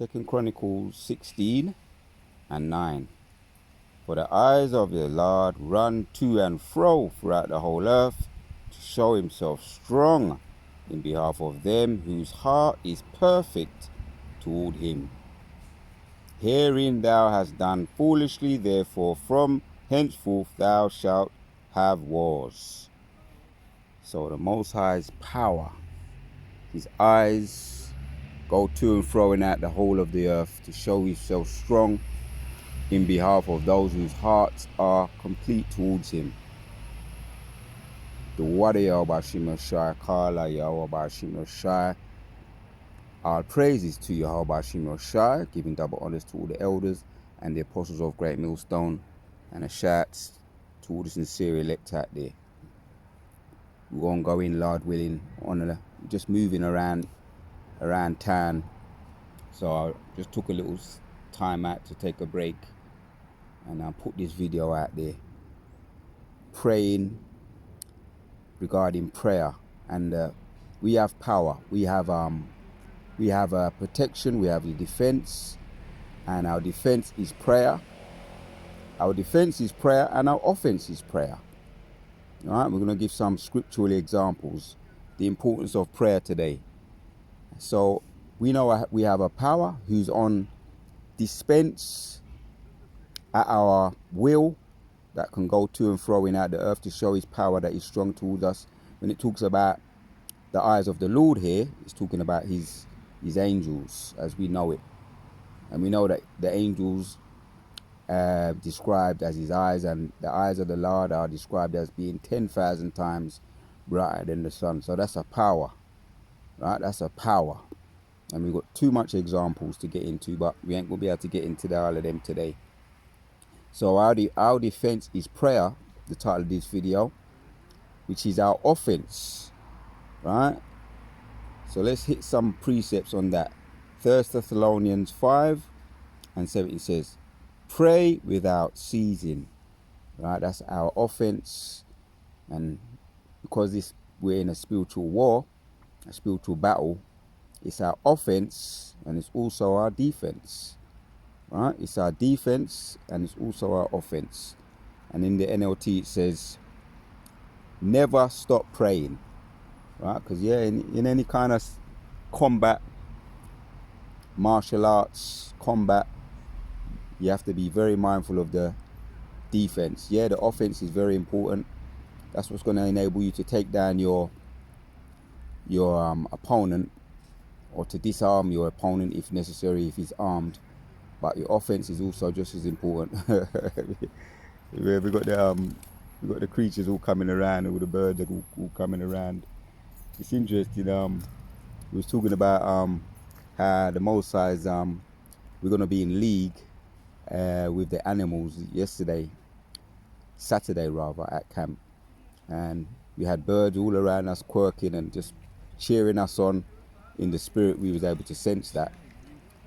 Second Chronicles 16 and 9. For the eyes of the Lord run to and fro throughout the whole earth, to show himself strong in behalf of them whose heart is perfect toward him. Herein thou hast done foolishly, therefore from henceforth thou shalt have wars. So the Most High's power, his eyes go to and fro in out the whole of the earth to show himself strong in behalf of those whose hearts are complete towards him. The Wada Yahweh Bashim Shai, Kala Yahweh Bashim Shai. Our praises to Yahweh Bashim Shai, giving double honors to all the elders and the apostles of Great Millstone, and a shout to all the sincere elect out there. We're going to go in, Lord willing, just moving around town. So I just took a little time out to take a break, and I put this video out there praying regarding prayer. And we have power, we have protection, we have the defense, and our defense is prayer. Our defense is prayer, and our offense is prayer. All right, we're going to give some scriptural examples, the importance of prayer today. So we know we have a power who's on dispense at our will, that can go to and fro in out the earth to show his power that is strong towards us. When it talks about the eyes of the Lord here, it's talking about his angels as we know it. And we know that the angels described as his eyes, and the eyes of the Lord are described as being 10,000 times brighter than the sun. So that's a power, right? That's a power. And we've got too much examples to get into, but we ain't gonna be able to get into all of them today. So our defense is prayer, the title of this video, which is our offense, right? So let's hit some precepts on that. 1 Thessalonians 5 and 7, it says, pray without ceasing, right? That's our offense. And because we're in a spiritual war, a spiritual battle, it's our offense and it's also our defense, right? It's our defense and it's also our offense. And in the NLT it says, never stop praying, right? Because yeah, in any kind of combat, martial arts, combat, you have to be very mindful of the defense. Yeah, the offense is very important. That's what's going to enable you to take down your opponent, or to disarm your opponent if necessary, if he's armed. But your offense is also just as important. we got the creatures all coming around, all the birds are all coming around. It's interesting. We was talking about how the Most High is we're gonna be in league with the animals Saturday rather, at camp, and we had birds all around us quirking and just cheering us on. In the spirit, we was able to sense that.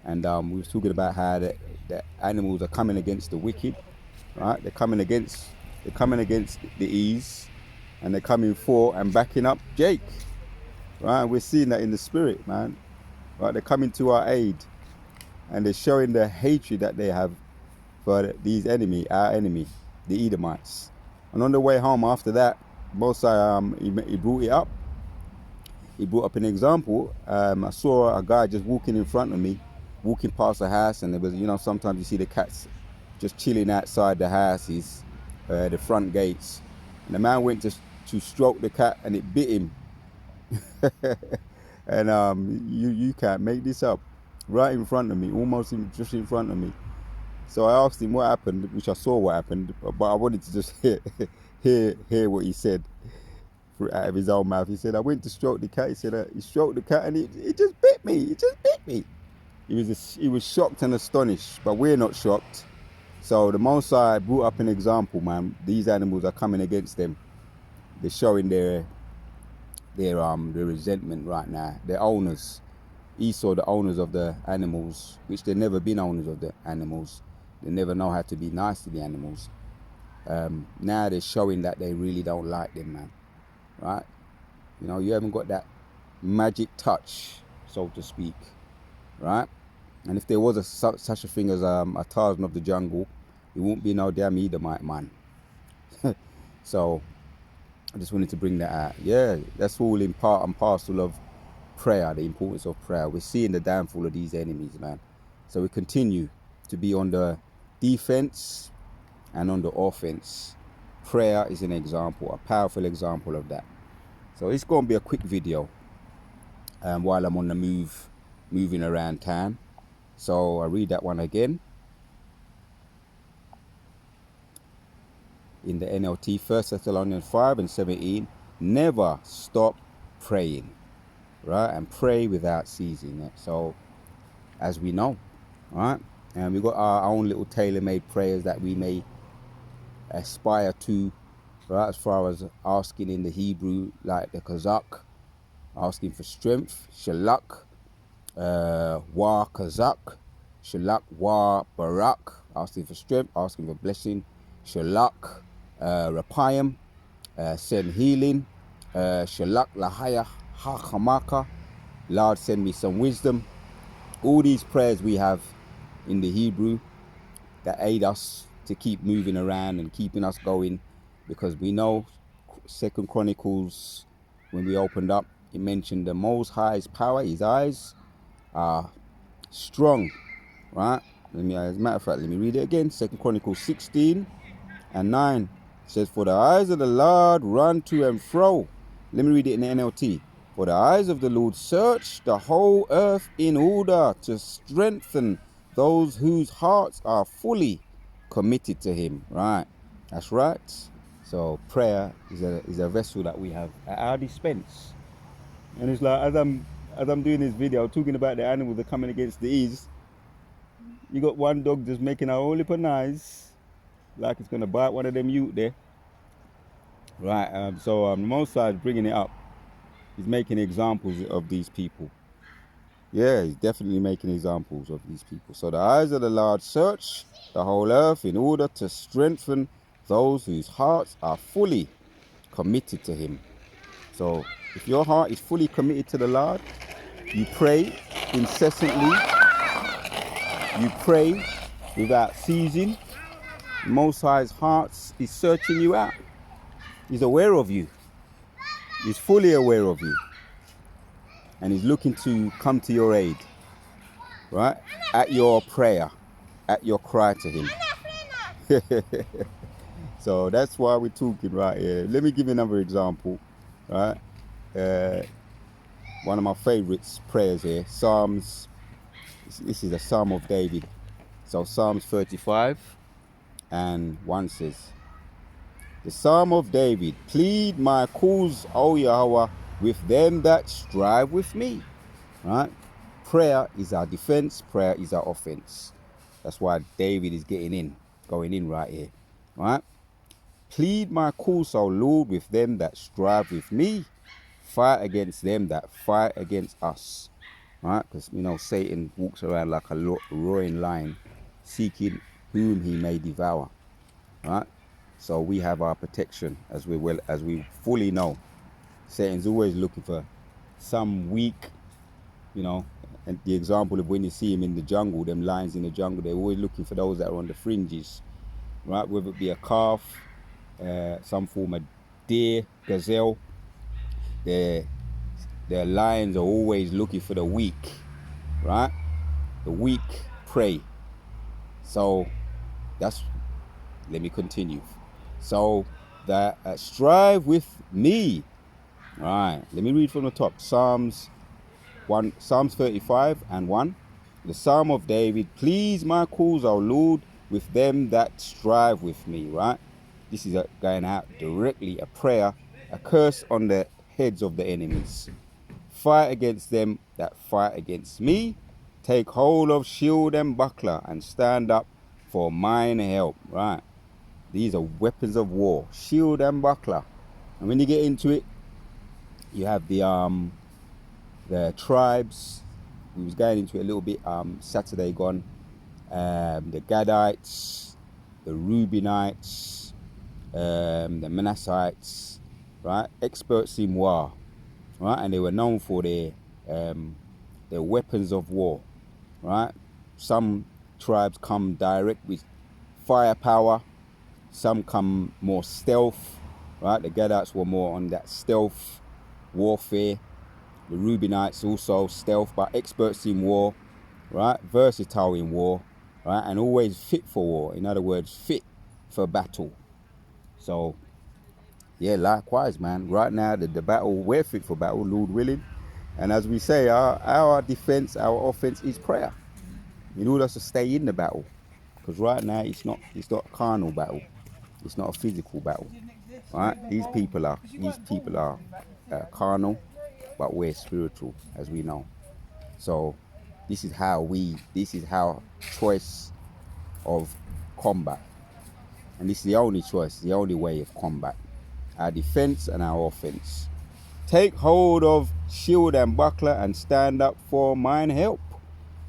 And we was talking about how the animals are coming against the wicked, right? They're coming against the ease, and they're coming for and backing up Jake, right? We're seeing that in the spirit, man. Right? They're coming to our aid, and they're showing the hatred that they have for our enemy, the Edomites. And on the way home after that, Mosai he brought it up. He brought up an example. I saw a guy just walking in front of me, walking past the house, and there was, sometimes you see the cats just chilling outside the houses, the front gates, and the man went to stroke the cat, and it bit him. And you can't make this up, right in front of me, just in front of me. So I asked him what happened, which I saw what happened, but I wanted to just hear what he said out of his own mouth. He said, I went to stroke the cat. He said, he stroked the cat and it just bit me. It just bit me. He was shocked and astonished, but we're not shocked. So the Most High brought up an example, man. These animals are coming against them. They're showing their resentment right now. They're owners. Esau, the owners of the animals, which they've never been owners of the animals. They never know how to be nice to the animals. Now they're showing that they really don't like them, man. Right? You haven't got that magic touch, so to speak. Right? And if there was such a thing as a Tarzan of the jungle, it won't be no damn Edomite man. So I just wanted to bring that out. Yeah, that's all in part and parcel of prayer, the importance of prayer. We're seeing the downfall of these enemies, man. So we continue to be on the defense and on the offense. Prayer is an example, a powerful example of that. So it's going to be a quick video while I'm on the move, moving around town. So I read that one again. In the NLT, 1 Thessalonians 5:17, never stop praying, right? And pray without ceasing. So as we know, right? And we've got our own little tailor-made prayers that we may aspire to, right? As far as asking in the Hebrew, like the Kazakh, asking for strength, Shalak, Wa Kazakh, Shalak Wa Barak, asking for strength, asking for blessing, Shalak, Rapayim, send healing, Shalak Lahaya Hakamaka, Lord send me some wisdom. All these prayers we have in the Hebrew that aid us to keep moving around and keeping us going, because we know Second Chronicles, when we opened up, it mentioned the Most High's power, his eyes are strong, right? As a matter of fact, let me read it again. Second Chronicles 16:9 says, for the eyes of the Lord run to and fro. Let me read it in the NLT. For the eyes of the Lord search the whole earth in order to strengthen those whose hearts are fully committed to him. Right, that's right. So prayer is a vessel that we have at our dispense. And it's like, as I'm doing this video talking about the animals that are coming against the east, you got one dog just making a whole heap of noise, like it's gonna bite one of them youth there. Right, so the Most High is bringing it up. He's making examples of these people. Yeah, he's definitely making examples of these people. So the eyes of the Lord search the whole earth in order to strengthen those whose hearts are fully committed to him. So if your heart is fully committed to the Lord, you pray incessantly, you pray without ceasing. The Most High's heart is searching you out. He's aware of you. He's fully aware of you. And he's looking to come to your aid, right? At your prayer, at your cry to him. So that's why we're talking right here. Let me give you another example, right? One of my favorites prayers here, Psalms. This is a Psalm of David. So Psalms 35:1 says, the Psalm of David, plead my cause, O Yahweh, with them that strive with me. Right? Prayer is our defense, prayer is our offense. That's why David is going in right here. Right? Plead my cause, O Lord, with them that strive with me. Fight against them that fight against us. Right? Because, Satan walks around like a roaring lion, seeking whom he may devour. Right? So we have our protection, as we fully know. Satan's always looking for some weak, and the example of when you see him in the jungle, them lions in the jungle, they're always looking for those that are on the fringes, right? Whether it be a calf, some form of deer, gazelle, their lions are always looking for the weak, right? The weak prey. So let me continue. So that strive with me. All right, let me read from the top. Psalms 35:1. The Psalm of David, please my cause, O Lord, with them that strive with me. Right? This is going out directly, a prayer, a curse on the heads of the enemies. Fight against them that fight against me. Take hold of shield and buckler and stand up for mine help. Right? These are weapons of war, shield and buckler. And when you get into it, you have the tribes. We was going into it a little bit Saturday gone. The Gadites, the Reubenites, the Manassites, right? Experts in war, right? And they were known for their weapons of war, right? Some tribes come direct with firepower. Some come more stealth, right? The Gadites were more on that stealth warfare. The Reubenites also stealth, but experts in war, right? Versatile in war, right? And always fit for war. In other words, fit for battle. So, yeah, likewise, man. Right now, the battle, we're fit for battle, Lord willing. And as we say, our defense, our offense is prayer. In order to stay in the battle. Because right now, it's not a carnal battle. It's not a physical battle, right? These people are carnal, but we're spiritual, as we know. So this is how choice of combat, and this is the only choice, the only way of combat, our defense and our offense. Take hold of shield and buckler and stand up for mine help,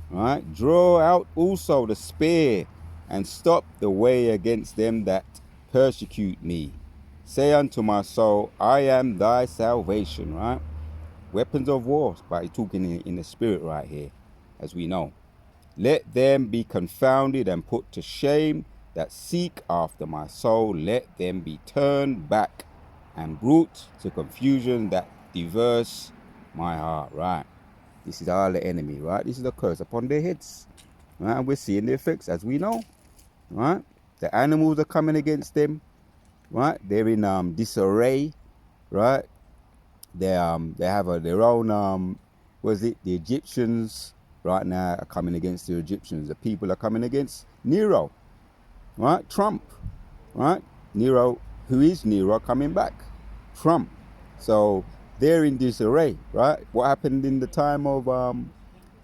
right? Draw out also the spear and stop the way against them that persecute me. Say unto my soul, I am thy salvation, right? Weapons of war, but he's talking in the spirit right here, as we know. Let them be confounded and put to shame that seek after my soul. Let them be turned back and brought to confusion that diverse my heart, right? This is all the enemy, right? This is a curse upon their heads, right? And we're seeing the effects, as we know, right? The animals are coming against them, right? They're in disarray, right? They have their own the Egyptians right now are coming against the Egyptians. The people are coming against Nero, right? Trump, right? Nero, who is Nero coming back? Trump. So they're in disarray, right? What happened in the time of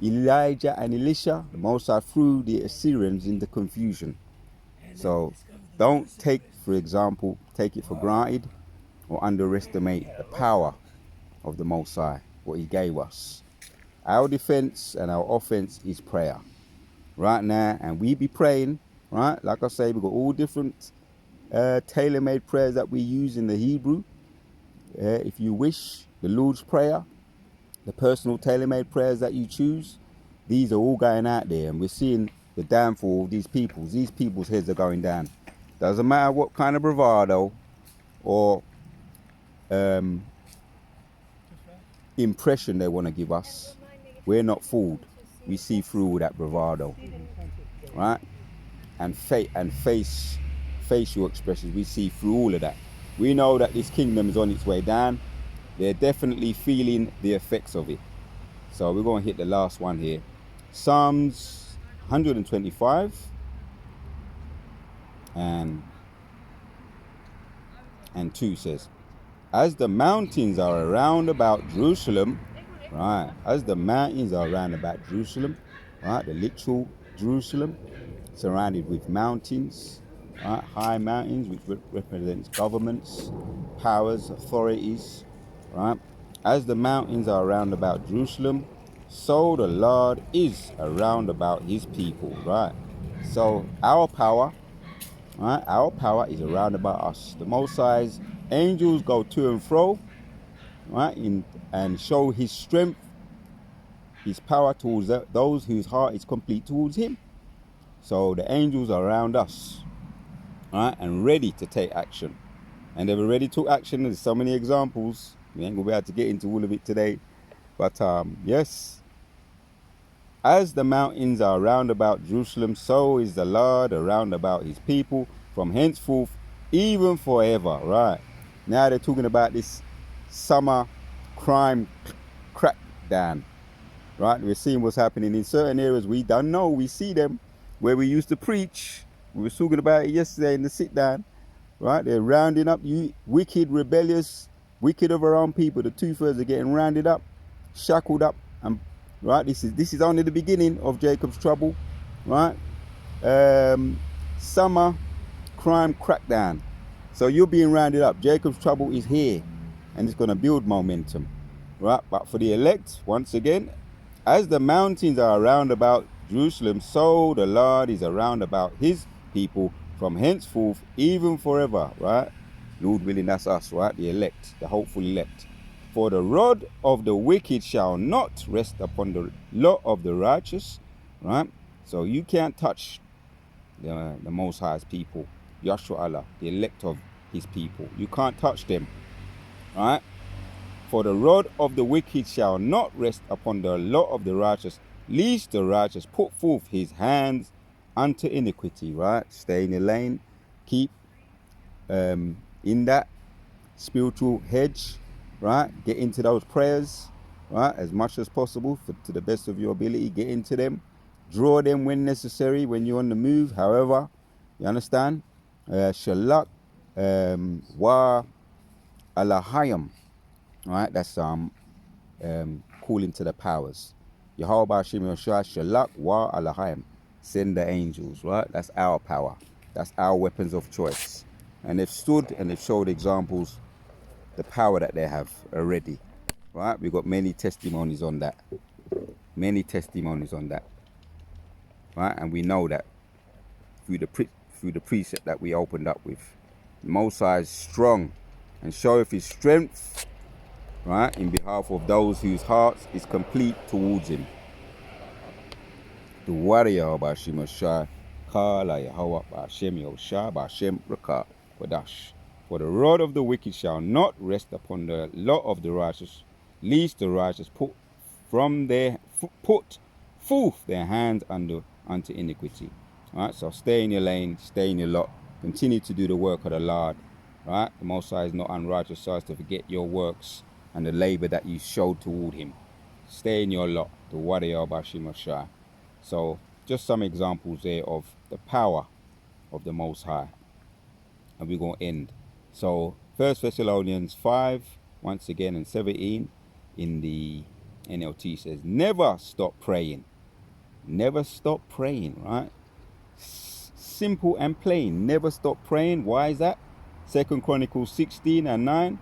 Elijah and Elisha? The Most High threw the Assyrians into confusion. So don't take it for granted or underestimate the power of the Most High, what he gave us. Our defense and our offense is prayer right now, and we be praying, right? Like I say, we got all different tailor-made prayers that we use in the Hebrew. If you wish, the Lord's Prayer, the personal tailor-made prayers that you choose, these are all going out there, and we're seeing the downfall of these peoples. These people's heads are going down. Doesn't matter what kind of bravado or impression they want to give us. We're not fooled. We see through all that bravado, right? And facial expressions, we see through all of that. We know that this kingdom is on its way down. They're definitely feeling the effects of it. So we're going to hit the last one here. Psalms 125 and 2 says, as the mountains are around about Jerusalem, right? As the mountains are around about Jerusalem, right? The literal Jerusalem, surrounded with mountains, right? High mountains, which represents governments, powers, authorities, right? As the mountains are around about Jerusalem, so the Lord is around about his people, right? So our power, right? Our power is around about us. The Most High's angels go to and fro, right? And show his strength, his power towards those whose heart is complete towards him. So the angels are around us, right? And ready to take action. And they've already took action. There's so many examples. We ain't gonna be able to get into all of it today. But yes. As the mountains are round about Jerusalem, so is the Lord around about his people from henceforth, even forever, right? Now they're talking about this summer crime crackdown, right? We're seeing what's happening in certain areas we don't know. We see them where we used to preach. We were talking about it yesterday in the sit down, right? They're rounding up you wicked, rebellious, wicked of our own people. The 2/3 are getting rounded up, shackled up, and right, this is only the beginning of Jacob's trouble, right? Summer crime crackdown. So you're being rounded up. Jacob's trouble is here, and it's going to build momentum, right? But for the elect, once again, as the mountains are around about Jerusalem, so the Lord is around about his people from henceforth, even forever, right? Lord willing, that's us, right? The elect, the hopeful elect. For the rod of the wicked shall not rest upon the lot of the righteous, right? So you can't touch the Most High's people, Yahshua Allah, the elect of his people. You can't touch them, right? For the rod of the wicked shall not rest upon the lot of the righteous, lest the righteous put forth his hands unto iniquity, right? Stay in your lane, keep in that spiritual hedge, right? Get into those prayers, right? As much as possible, to the best of your ability, get into them. Draw them when necessary, when you're on the move. However, you understand? Shalak wa alahayam, right? That's calling to the powers. Yahweh Hashem Yoshua Shalak wa alahayam. Send the angels, right? That's our power. That's our weapons of choice. And they've stood and they've showed examples, the power that they have already, right? We've got many testimonies on that. Many testimonies on that, right? And we know that through the precept that we opened up with. Most High is strong and showeth his strength, right, in behalf of those whose hearts is complete towards him. The warrior of Hashem Yoshua, Kala Yahweh Hashem Yoshua, Hashem Rakah Kodash. For the rod of the wicked shall not rest upon the lot of the righteous, lest the righteous put forth their hands unto iniquity. Right, so stay in your lane, stay in your lot, continue to do the work of the Lord. Right, the Most High is not unrighteous so as to forget your works and the labor that you showed toward him. Stay in your lot, the warrior of Hashem Yoshua. So just some examples there of the power of the Most High. And we're going to end. So 1 Thessalonians 5, once again, and 17 in the NLT says, never stop praying. Never stop praying, right? Simple and plain. Never stop praying. Why is that? 2 Chronicles 16 and 9.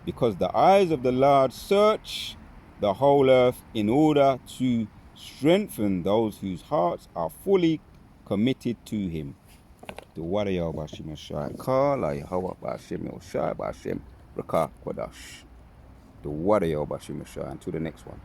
Because the eyes of the Lord search the whole earth in order to strengthen those whose hearts are fully committed to him. The warrior of Hashem Yoshua, Kala Yahweh Hashem Yoshua, Hashem Rakah Kodash. The warrior of Hashem Yoshua. Until the next one.